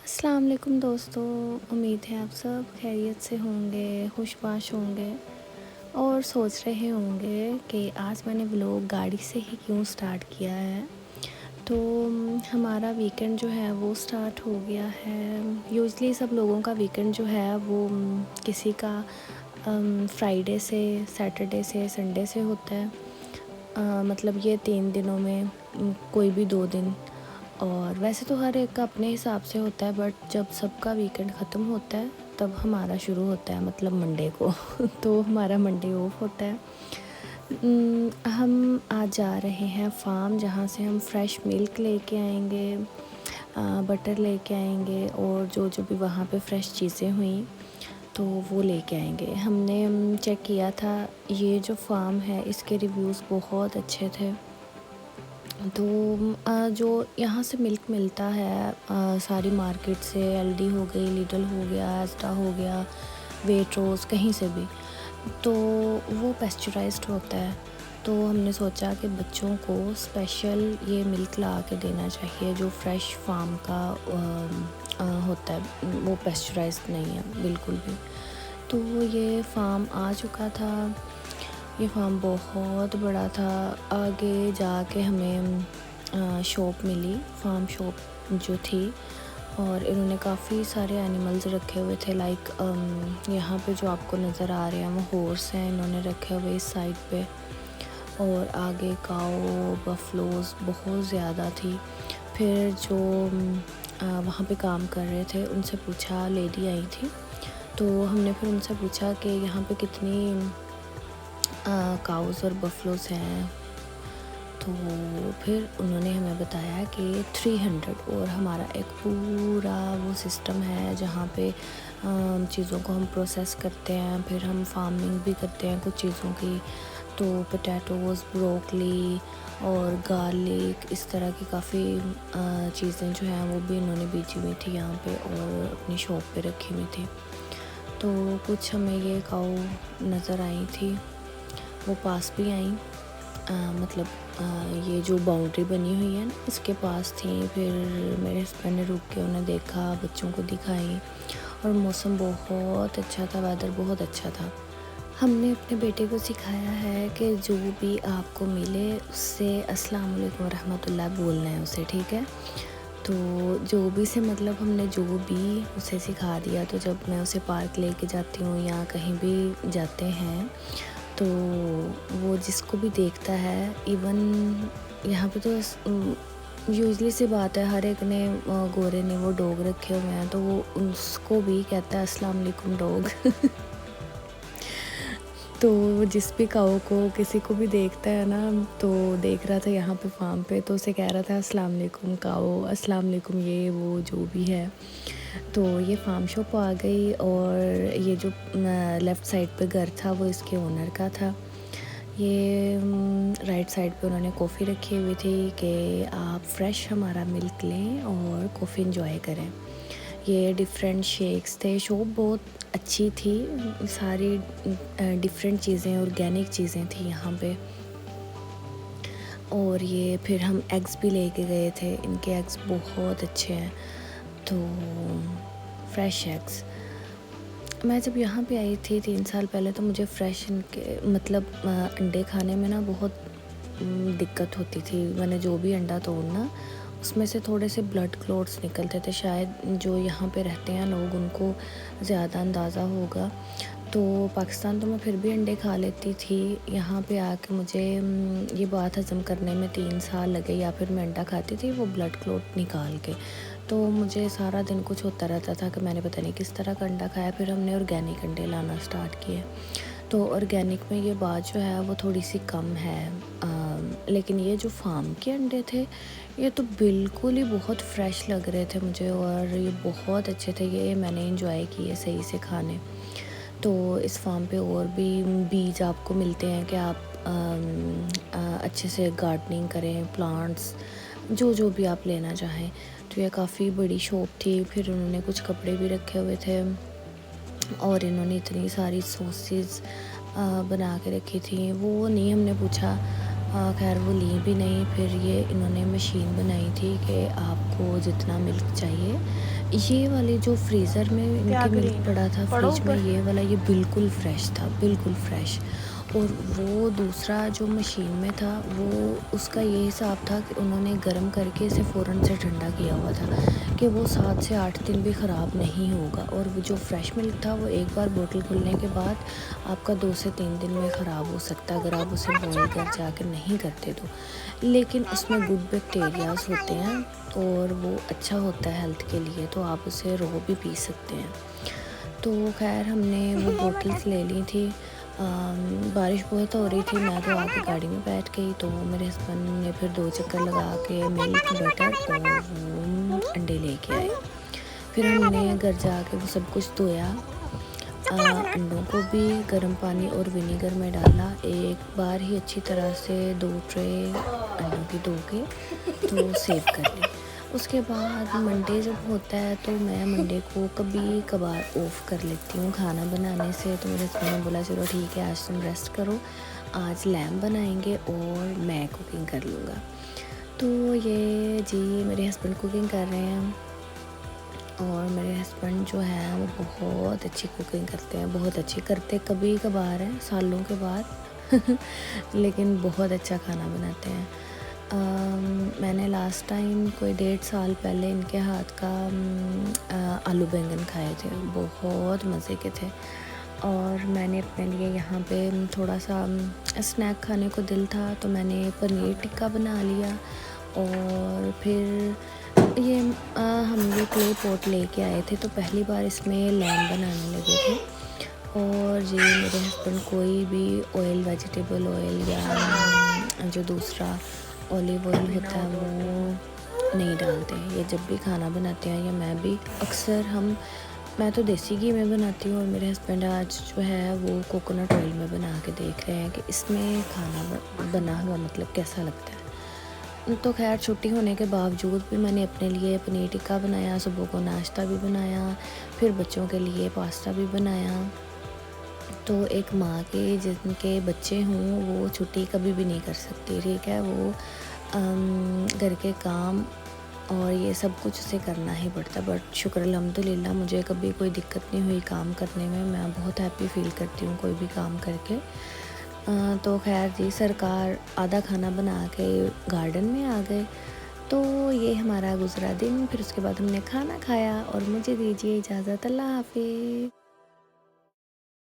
अस्सलाम वालेकुम दोस्तों। उम्मीद है आप सब खैरियत से होंगे, खुशबाश होंगे और सोच रहे होंगे कि आज मैंने व्लॉग गाड़ी से ही क्यों स्टार्ट किया है। तो हमारा वीकेंड जो है वो स्टार्ट हो गया है। यूजुअली सब लोगों का वीकेंड जो है वो किसी का फ्राइडे से सैटरडे से संडे से होता है। मतलब ये 3 दिनों में कोई भी 2 दिन। और वैसे तो हर एक का अपने हिसाब से होता है, बट जब सबका वीकेंड ख़त्म होता है तब हमारा शुरू होता है, मतलब मंडे को तो हमारा मंडे ऑफ होता है। हम आज जा रहे हैं फार्म, जहाँ से हम फ्रेश मिल्क लेके आएंगे, बटर लेके आएंगे और जो जो भी वहाँ पे फ़्रेश चीज़ें हुई तो वो लेके आएंगे। हमने चेक किया था, ये जो फार्म है इसके रिव्यूज़ बहुत अच्छे थे। तो जो यहाँ से मिल्क मिलता है सारी मार्केट से, एलडी हो गई, लिडल हो गया, एस्टा हो गया, वेट्रोस, कहीं से भी, तो वो पेस्चराइज्ड होता है। तो हमने सोचा कि बच्चों को स्पेशल ये मिल्क ला के देना चाहिए जो फ्रेश फार्म का होता है, वो पेस्चराइज्ड नहीं है बिल्कुल भी। तो ये फार्म आ चुका था। ये फार्म बहुत बड़ा था। आगे जाके हमें शॉप मिली, फार्म शॉप जो थी, और इन्होंने काफ़ी सारे एनिमल्स रखे हुए थे। लाइक यहाँ पे जो आपको नज़र आ रहे हैं वो हॉर्स हैं, इन्होंने रखे हुए इस साइड पे। और आगे काऊ, बफलोज बहुत ज़्यादा थी। फिर जो वहाँ पे काम कर रहे थे उनसे पूछा, लेडी आई थी, तो हमने फिर उनसे पूछा कि यहाँ पे कितनी काउज़ और बफलोज़ हैं। तो फिर उन्होंने हमें बताया कि 300। और हमारा एक पूरा वो सिस्टम है जहाँ पे चीज़ों को हम प्रोसेस करते हैं, फिर हम फार्मिंग भी करते हैं कुछ चीज़ों की। तो पोटैटोज़, ब्रोकली और गार्लिक, इस तरह की काफ़ी चीज़ें जो हैं वो भी इन्होंने बीजी हुई थी यहाँ पे और अपनी शॉप पे रखी हुई थी। तो कुछ हमें ये काऊ नज़र आई थी, वो पास भी आई, मतलब ये जो बाउंड्री बनी हुई है ना इसके पास थी। फिर मेरे हस्बैंड ने रुक के उन्हें देखा, बच्चों को दिखाई, और मौसम बहुत अच्छा था, वेदर बहुत अच्छा था। हमने अपने बेटे को सिखाया है कि जो भी आपको मिले उससे अस्सलाम वालेकुम रहमतुल्लाह बोलना है उसे, ठीक है। तो जो भी से मतलब हमने जो भी उसे सिखा दिया। तो जब मैं उसे पार्क लेके जाती हूँ या कहीं भी जाते हैं तो वो जिसको भी देखता है, इवन यहाँ पे तो यूजली सी बात है, हर एक ने गोरे ने वो डॉग रखे हुए हैं, तो वो उसको भी कहता है अस्सलाम वालेकुम डॉग तो जिस भी काऊ को किसी को भी देखता है ना, तो देख रहा था यहाँ पे फार्म पे, तो उसे कह रहा था अस्सलाम वालेकुम काऊ, अस्सलाम वालेकुम ये वो जो भी है। तो ये फार्म शॉप आ गई, और ये जो लेफ़्ट साइड पे घर था वो इसके ओनर का था। ये राइट साइड पे उन्होंने कॉफ़ी रखी हुई थी कि आप फ्रेश हमारा मिल्क लें और कॉफ़ी इंजॉय करें। ये डिफरेंट शेक्स थे, शॉप बहुत अच्छी थी, सारी डिफरेंट चीज़ें, ऑर्गेनिक चीज़ें थी यहाँ पे। और ये फिर हम एग्स भी लेके गए थे, इनके एग्स बहुत अच्छे हैं, तो फ्रेश एग्स। मैं जब यहाँ पे आई थी 3 साल पहले, तो मुझे फ्रेश इनके मतलब अंडे खाने में ना बहुत दिक्कत होती थी। मैंने जो भी अंडा तोड़ना उसमें से थोड़े से ब्लड क्लॉट्स निकलते थे। शायद जो यहाँ पे रहते हैं लोग उनको ज़्यादा अंदाज़ा होगा। तो पाकिस्तान तो मैं फिर भी अंडे खा लेती थी, यहाँ पे आके मुझे ये बात हज़म करने में 3 साल लगे। या फिर मैं अंडा खाती थी वो ब्लड क्लॉट निकाल के, तो मुझे सारा दिन कुछ होता रहता था कि मैंने पता नहीं किस तरह का अंडा खाया। फिर हमने ऑर्गेनिक अंडे लाना स्टार्ट किए, तो ऑर्गेनिक में ये बात जो है वो थोड़ी सी कम है। लेकिन ये जो फार्म के अंडे थे ये तो बिल्कुल ही बहुत फ्रेश लग रहे थे मुझे, और ये बहुत अच्छे थे। ये मैंने इंजॉय किए सही से खाने। तो इस फार्म पे और भी बीज आपको मिलते हैं कि आप अच्छे से गार्डनिंग करें, प्लांट्स जो जो भी आप लेना चाहें। तो ये काफ़ी बड़ी शॉप थी। फिर उन्होंने कुछ कपड़े भी रखे हुए थे, और इन्होंने इतनी सारी सॉसेस बना के रखी थी, वो नहीं हमने पूछा, खैर वो ली भी नहीं। फिर ये इन्होंने मशीन बनाई थी कि आपको जितना मिल्क चाहिए ये वाले जो फ्रीज़र में इनके मिल्क पड़ा था फ्रिज में, ये वाला ये बिल्कुल फ्रेश था, बिल्कुल फ्रेश। और वो दूसरा जो मशीन में था वो उसका ये हिसाब था कि उन्होंने गर्म करके इसे फ़ौरन से ठंडा किया हुआ था कि वो 7 से 8 दिन भी ख़राब नहीं होगा। और वो जो फ्रेश मिल्क था वो एक बार बोतल खुलने के बाद आपका 2 से 3 दिन में ख़राब हो सकता है अगर आप उसे बॉयल कर जाकर नहीं करते तो। लेकिन उसमें गुड बैक्टीरियाज होते हैं और वो अच्छा होता है हेल्थ के लिए, तो आप उसे रो भी पी सकते हैं। तो खैर हमने वो बोतल्स ले ली थी। बारिश बहुत हो रही थी, मैं तो आके गाड़ी में बैठ गई, तो मेरे हस्बैंड ने फिर 2 चक्कर लगा के मिल्क, बटर और वो अंडे लेके आए। फिर हमने घर जाके वो सब कुछ धोया, अंडों को भी गर्म पानी और विनेगर में डाला, एक बार ही अच्छी तरह से 2 ट्रे अंडों की धो के तो सेव कर ली। उसके बाद मंडे जब होता है तो मैं मंडे को कभी कभार ऑफ कर लेती हूँ खाना बनाने से। तो मेरे हस्बैंड ने बोला चलो ठीक है आज तुम रेस्ट करो, आज लैम्ब बनाएंगे और मैं कुकिंग कर लूँगा। तो ये जी मेरे हस्बैंड कुकिंग कर रहे हैं और मेरे हस्बैंड जो है वो बहुत अच्छी कुकिंग करते हैं, बहुत अच्छी करते कभी कभार हैं सालों के बाद लेकिन बहुत अच्छा खाना बनाते हैं। मैंने लास्ट टाइम कोई 1.5 साल पहले इनके हाथ का आलू बैंगन खाए थे, बहुत मज़े के थे। और मैंने अपने लिए यहाँ पे थोड़ा सा स्नैक खाने को दिल था तो मैंने पनीर टिक्का बना लिया। और फिर ये हम ये क्ले पॉट लेके आए थे तो पहली बार इसमें लैम्ब बनाने लगे थे। और ये मेरे हस्बैंड कोई भी ऑयल, वेजिटेबल ऑयल या जो दूसरा ऑलिव ऑयल होता है वो नहीं डालते। ये जब भी खाना बनाते हैं या मैं भी अक्सर मैं तो देसी घी में बनाती हूँ और मेरे हस्बैंड आज जो है वो कोकोनट ऑयल में बना के देख रहे हैं कि इसमें खाना बना हुआ मतलब कैसा लगता है। तो खैर छुट्टी होने के बावजूद भी मैंने अपने लिए पनीर टिक्का बनाया, सुबह को नाश्ता भी बनाया, फिर बच्चों के लिए पास्ता भी बनाया। तो एक माँ के जिनके बच्चे हों वो छुट्टी कभी भी नहीं कर सकती, ठीक है, वो घर के काम और ये सब कुछ उसे करना ही पड़ता। बट शुक्र अल्हम्दुलिल्लाह मुझे कभी कोई दिक्कत नहीं हुई काम करने में, मैं बहुत हैप्पी फील करती हूँ कोई भी काम करके। तो खैर जी सरकार आधा खाना बना के गार्डन में आ गए। तो ये हमारा गुज़रा दिन, फिर उसके बाद हमने खाना खाया और मुझे दीजिए इजाज़त, अल्लाह हाफ़िज़।